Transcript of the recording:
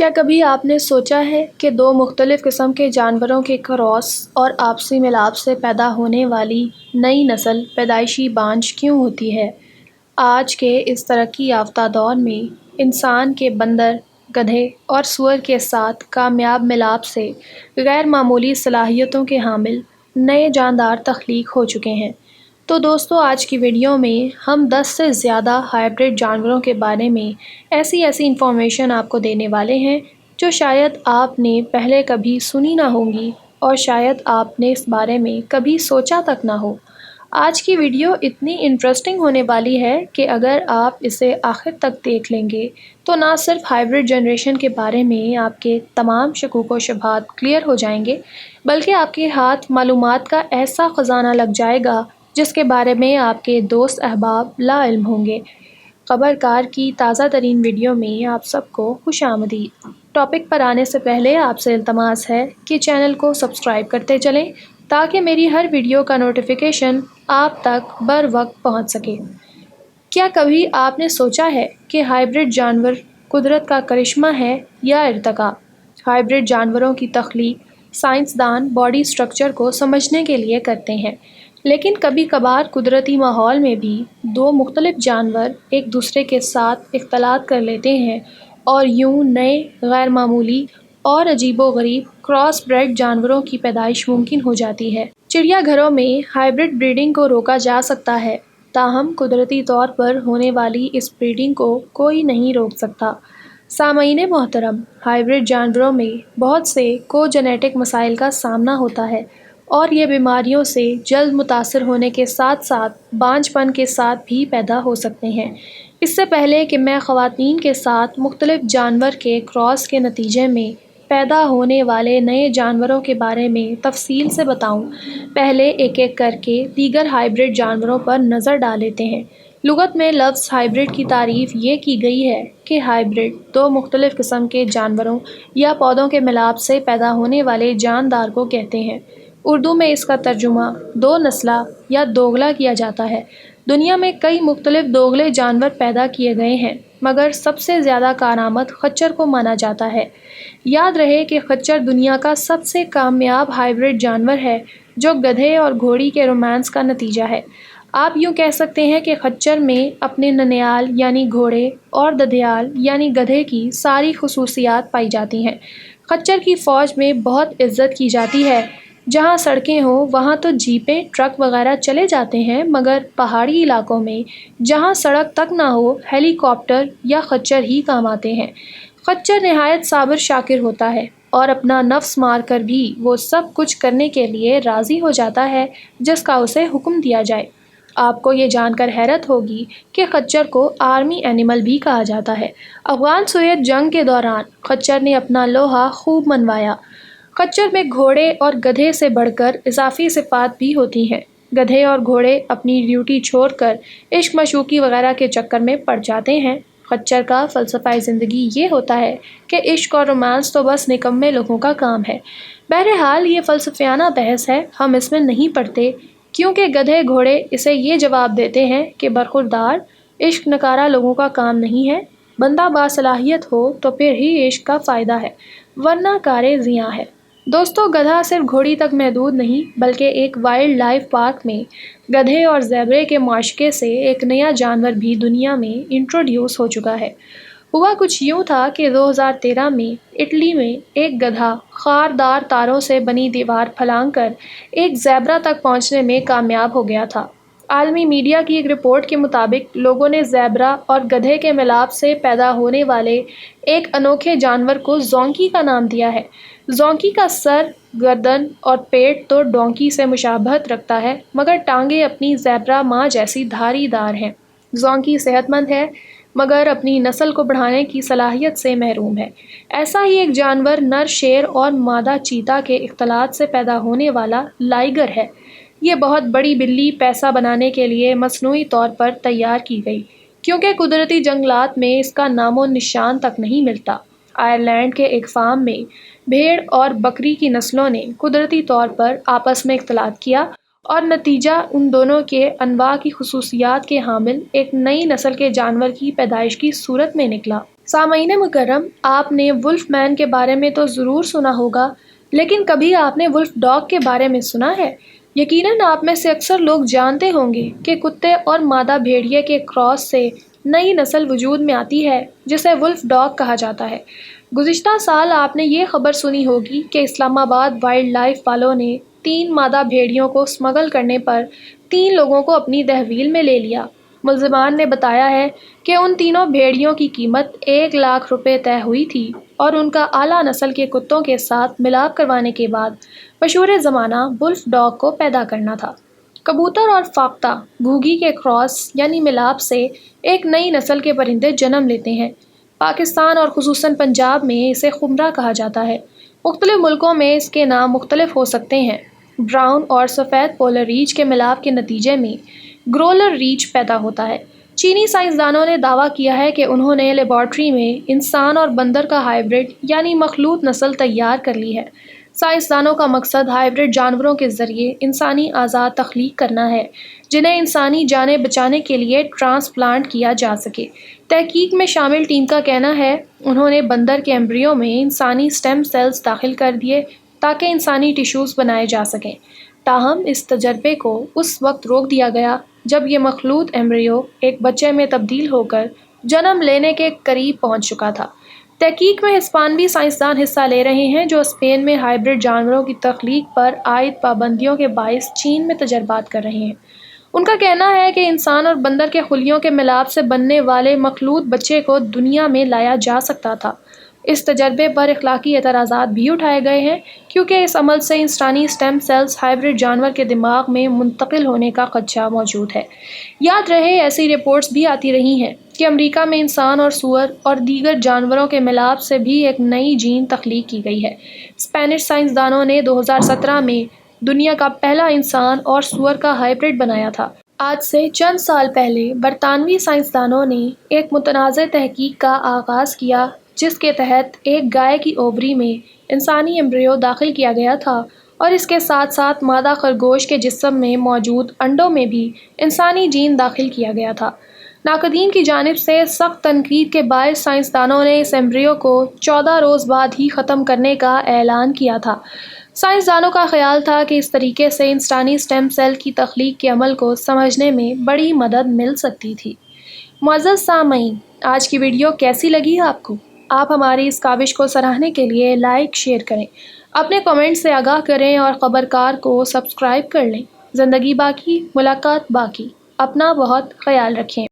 کیا کبھی آپ نے سوچا ہے کہ دو مختلف قسم کے جانوروں کے کراس اور آپسی ملاپ سے پیدا ہونے والی نئی نسل پیدائشی بانجھ کیوں ہوتی ہے؟ آج کے اس ترقی یافتہ دور میں انسان کے بندر، گدھے اور سؤر کے ساتھ کامیاب ملاپ سے غیر معمولی صلاحیتوں کے حامل نئے جاندار تخلیق ہو چکے ہیں۔ تو دوستو، آج کی ویڈیو میں ہم 10 سے زیادہ ہائبرڈ جانوروں کے بارے میں ایسی انفارمیشن آپ کو دینے والے ہیں جو شاید آپ نے پہلے کبھی سنی نہ ہوں گی اور شاید آپ نے اس بارے میں کبھی سوچا تک نہ ہو۔ آج کی ویڈیو اتنی انٹرسٹنگ ہونے والی ہے کہ اگر آپ اسے آخر تک دیکھ لیں گے تو نہ صرف ہائبرڈ جنریشن کے بارے میں آپ کے تمام شکوک و شبہات کلیئر ہو جائیں گے، بلکہ آپ کے ہاتھ معلومات کا ایسا خزانہ لگ جائے گا جس کے بارے میں آپ کے دوست احباب لا علم ہوں گے۔ خبر کار کی تازہ ترین ویڈیو میں آپ سب کو خوش آمدید۔ ٹاپک پر آنے سے پہلے آپ سے التماس ہے کہ چینل کو سبسکرائب کرتے چلیں تاکہ میری ہر ویڈیو کا نوٹیفیکیشن آپ تک بر وقت پہنچ سکے۔ کیا کبھی آپ نے سوچا ہے کہ ہائبرڈ جانور قدرت کا کرشمہ ہے یا ارتقاء؟ ہائبرڈ جانوروں کی تخلیق سائنسدان باڈی سٹرکچر کو سمجھنے کے لیے کرتے ہیں، لیکن کبھی کبھار قدرتی ماحول میں بھی دو مختلف جانور ایک دوسرے کے ساتھ اختلاط کر لیتے ہیں اور یوں نئے، غیر معمولی اور عجیب و غریب کراس بریڈ جانوروں کی پیدائش ممکن ہو جاتی ہے۔ چڑیا گھروں میں ہائبرڈ بریڈنگ کو روکا جا سکتا ہے، تاہم قدرتی طور پر ہونے والی اس بریڈنگ کو کوئی نہیں روک سکتا۔ سامعین محترم، ہائبرڈ جانوروں میں بہت سے کوجینیٹک مسائل کا سامنا ہوتا ہے اور یہ بیماریوں سے جلد متاثر ہونے کے ساتھ ساتھ بانجھ پن کے ساتھ بھی پیدا ہو سکتے ہیں۔ اس سے پہلے کہ میں خواتین کے ساتھ مختلف جانور کے کراس کے نتیجے میں پیدا ہونے والے نئے جانوروں کے بارے میں تفصیل سے بتاؤں، پہلے ایک ایک کر کے دیگر ہائبرڈ جانوروں پر نظر ڈال لیتے ہیں۔ لغت میں لفظ ہائبرڈ کی تعریف یہ کی گئی ہے کہ ہائبرڈ دو مختلف قسم کے جانوروں یا پودوں کے ملاپ سے پیدا ہونے والے جاندار کو کہتے ہیں۔ اردو میں اس کا ترجمہ دو نسلہ یا دوگلا کیا جاتا ہے۔ دنیا میں کئی مختلف دوگلے جانور پیدا کیے گئے ہیں، مگر سب سے زیادہ کارآمد خچر کو مانا جاتا ہے۔ یاد رہے کہ خچر دنیا کا سب سے کامیاب ہائبرڈ جانور ہے جو گدھے اور گھوڑی کے رومانس کا نتیجہ ہے۔ آپ یوں کہہ سکتے ہیں کہ خچر میں اپنے ننیال یعنی گھوڑے اور ددھیال یعنی گدھے کی ساری خصوصیات پائی جاتی ہیں۔ خچر کی فوج میں بہت عزت کی جاتی ہے۔ جہاں سڑکیں ہوں وہاں تو جیپیں، ٹرک وغیرہ چلے جاتے ہیں، مگر پہاڑی علاقوں میں جہاں سڑک تک نہ ہو، ہیلی کاپٹر یا خچر ہی کام آتے ہیں۔ خچر نہایت صابر شاکر ہوتا ہے اور اپنا نفس مار کر بھی وہ سب کچھ کرنے کے لیے راضی ہو جاتا ہے جس کا اسے حکم دیا جائے۔ آپ کو یہ جان کر حیرت ہوگی کہ خچر کو آرمی اینیمل بھی کہا جاتا ہے۔ افغان سوویت جنگ کے دوران خچر نے اپنا لوہا خوب منوایا۔ خچر میں گھوڑے اور گدھے سے بڑھ کر اضافی صفات بھی ہوتی ہیں۔ گدھے اور گھوڑے اپنی ڈیوٹی چھوڑ کر عشق مشوقی وغیرہ کے چکر میں پڑ جاتے ہیں۔ خچر کا فلسفہ زندگی یہ ہوتا ہے کہ عشق اور رومانس تو بس نکمے لوگوں کا کام ہے۔ بہرحال یہ فلسفیانہ بحث ہے، ہم اس میں نہیں پڑتے، کیونکہ گدھے گھوڑے اسے یہ جواب دیتے ہیں کہ برخوردار عشق نکارا لوگوں کا کام نہیں ہے، بندہ باصلاحیت ہو تو پھر ہی عشق کا فائدہ ہے، ورنہ کارے زیاں ہے۔ دوستو، گدھا صرف گھوڑی تک محدود نہیں بلکہ ایک وائلڈ لائف پارک میں گدھے اور زیبرے کے معاشقے سے ایک نیا جانور بھی دنیا میں انٹروڈیوس ہو چکا ہے۔ ہوا کچھ یوں تھا کہ 2013 میں اٹلی میں ایک گدھا خاردار تاروں سے بنی دیوار پھلانگ کر ایک زیبرا تک پہنچنے میں کامیاب ہو گیا تھا۔ عالمی میڈیا کی ایک رپورٹ کے مطابق لوگوں نے زیبرا اور گدھے کے ملاپ سے پیدا ہونے والے ایک انوکھے جانور کو زونکی کا نام دیا ہے۔ زونکی کا سر، گردن اور پیٹ تو ڈونکی سے مشابہت رکھتا ہے، مگر ٹانگیں اپنی زیبرا ماں جیسی دھاری دار ہیں۔ زونکی صحت مند ہے مگر اپنی نسل کو بڑھانے کی صلاحیت سے محروم ہے۔ ایسا ہی ایک جانور نر شیر اور مادہ چیتا کے اختلاط سے پیدا ہونے والا لائیگر ہے۔ یہ بہت بڑی بلی پیسہ بنانے کے لیے مصنوعی طور پر تیار کی گئی، کیونکہ قدرتی جنگلات میں اس کا نام و نشان تک نہیں ملتا۔ آئرلینڈ کے ایک فارم میں بھیڑ اور بکری کی نسلوں نے قدرتی طور پر آپس میں اختلاط کیا اور نتیجہ ان دونوں کے انواع کی خصوصیات کے حامل ایک نئی نسل کے جانور کی پیدائش کی صورت میں نکلا۔ سامعین مکرم، آپ نے ولف مین کے بارے میں تو ضرور سنا ہوگا، لیکن کبھی آپ نے ولف ڈاگ کے بارے میں سنا ہے؟ یقیناً آپ میں سے اکثر لوگ جانتے ہوں گے کہ کتے اور مادہ بھیڑیے کے کراس سے نئی نسل وجود میں آتی ہے جسے ولف ڈاگ کہا جاتا ہے۔ گزشتہ سال آپ نے یہ خبر سنی ہوگی کہ اسلام آباد وائلڈ لائف والوں نے 3 مادہ بھیڑیوں کو اسمگل کرنے پر 3 لوگوں کو اپنی تحویل میں لے لیا۔ ملزمان نے بتایا ہے کہ ان تینوں بھیڑیوں کی قیمت 1 لاکھ روپے طے ہوئی تھی اور ان کا اعلیٰ نسل کے کتوں کے ساتھ ملاپ کروانے کے بعد مشہور زمانہ ولف ڈاگ کو پیدا کرنا تھا۔ کبوتر اور فاختہ گھوگھی کے کراس یعنی ملاپ سے ایک نئی نسل کے پرندے جنم لیتے ہیں۔ پاکستان اور خصوصاً پنجاب میں اسے خمرہ کہا جاتا ہے۔ مختلف ملکوں میں اس کے نام مختلف ہو سکتے ہیں۔ براؤن اور سفید پولر ریچھ کے ملاپ کے نتیجے میں گرولر ریچھ پیدا ہوتا ہے۔ چینی سائنسدانوں نے دعویٰ کیا ہے کہ انہوں نے لیبارٹری میں انسان اور بندر کا ہائبرڈ یعنی مخلوط نسل تیار کر لی ہے۔ سائنسدانوں کا مقصد ہائبرڈ جانوروں کے ذریعے انسانی اعضاء تخلیق کرنا ہے جنہیں انسانی جانیں بچانے کے لیے ٹرانسپلانٹ کیا جا سکے۔ تحقیق میں شامل ٹیم کا کہنا ہے انہوں نے بندر کے ایمبریو میں انسانی سٹیم سیلز داخل کر دیے تاکہ انسانی ٹیشوز بنائے جا سکیں۔ تاہم اس تجربے کو اس وقت روک دیا گیا جب یہ مخلوط ایمبریو ایک بچے میں تبدیل ہو کر جنم لینے کے قریب پہنچ چکا تھا۔ تحقیق میں ہسپانوی سائنسدان حصہ لے رہے ہیں جو اسپین میں ہائبرڈ جانوروں کی تخلیق پر عائد پابندیوں کے باعث چین میں تجربات کر رہے ہیں۔ ان کا کہنا ہے کہ انسان اور بندر کے خلیوں کے ملاپ سے بننے والے مخلوط بچے کو دنیا میں لایا جا سکتا تھا۔ اس تجربے پر اخلاقی اعتراضات بھی اٹھائے گئے ہیں کیونکہ اس عمل سے انسانی سٹیم سیلز ہائبرڈ جانور کے دماغ میں منتقل ہونے کا خدشہ موجود ہے۔ یاد رہے ایسی رپورٹس بھی آتی رہی ہیں کہ امریکہ میں انسان اور سؤر اور دیگر جانوروں کے ملاپ سے بھی ایک نئی جین تخلیق کی گئی ہے۔ اسپینش سائنسدانوں نے 2017 میں دنیا کا پہلا انسان اور سؤر کا ہائبرڈ بنایا تھا۔ آج سے چند سال پہلے برطانوی سائنسدانوں نے ایک متنازع تحقیق کا آغاز کیا جس کے تحت ایک گائے کی اووری میں انسانی ایمبریو داخل کیا گیا تھا اور اس کے ساتھ ساتھ مادہ خرگوش کے جسم میں موجود انڈوں میں بھی انسانی جین داخل کیا گیا تھا۔ ناقدین کی جانب سے سخت تنقید کے باعث سائنسدانوں نے اس ایمبریو کو 14 روز بعد ہی ختم کرنے کا اعلان کیا تھا۔ سائنسدانوں کا خیال تھا کہ اس طریقے سے انسانی سٹیم سیل کی تخلیق کے عمل کو سمجھنے میں بڑی مدد مل سکتی تھی۔ معزز سامعین، آج کی ویڈیو کیسی لگی آپ کو؟ آپ ہماری اس کاوش کو سراہنے کے لیے لائک شیئر کریں، اپنے کمنٹ سے آگاہ کریں اور خبرکار کو سبسکرائب کر لیں۔ زندگی باقی، ملاقات باقی۔ اپنا بہت خیال رکھیں۔